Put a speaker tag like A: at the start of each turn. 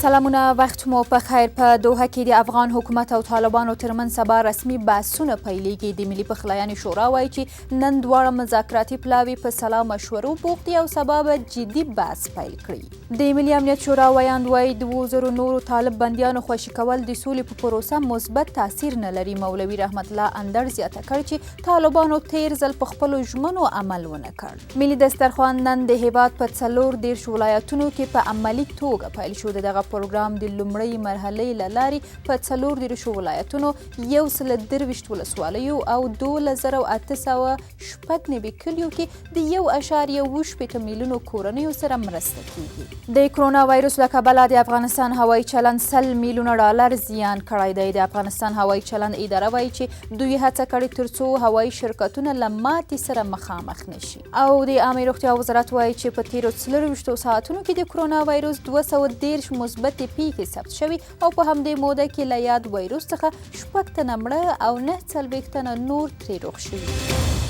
A: سلامونه، وخت مو په خیر. په دوحه کې د افغان حکومت او طالبانو ترمنځ سبا رسمي بحثونه پيلېږي. د ملي پخلاینې شورا وایي چې نن دواړه مذاکراتي پلاوي په سلا مشورو بوخت دي او سبا به جدي بحث پیل کړي. د ملي امنیت شورا ویاند وایي 2000 نورو طالب بندیانو خوشي کول د سولې په پروسه مثبت تاثیر نه لري. مولوي رحمت الله اندړ زیاته کړ چې طالبانو تیر ځل په خپلو ژمنو عمل ونه کړ. ملي دسترخوان نن د هیواد په 14 ولایتونو کې په عملي توګه پیل شو. دغه پروګرام د لومړۍ مرحلې له لارې په 14 ولایتونو 123 ولسوالیو او 2896 کلیو کې د 1.8 میلیونو کورنیو سره مرسته کیږي. د کرونا وایرس له کبله د افغانستان هوایي چلند 100 میلیونه ډالر زیان کړی دی. د افغانستان هوایي چلند اداره وایي چې دوی هڅه کړې ترڅو هوایي شرکتونه له ماتې سره مخامخ نشي. او د عامه روغتیا وزارت وایي چې په تیرو 24 ساعتونو کې د کرونا وایرس 213 مثبت پیښې ثبت شوي او په همدې موده کې له یاد وایرس څخه 6 تنه مړه او 49 تنه نور ترې روغ شوي.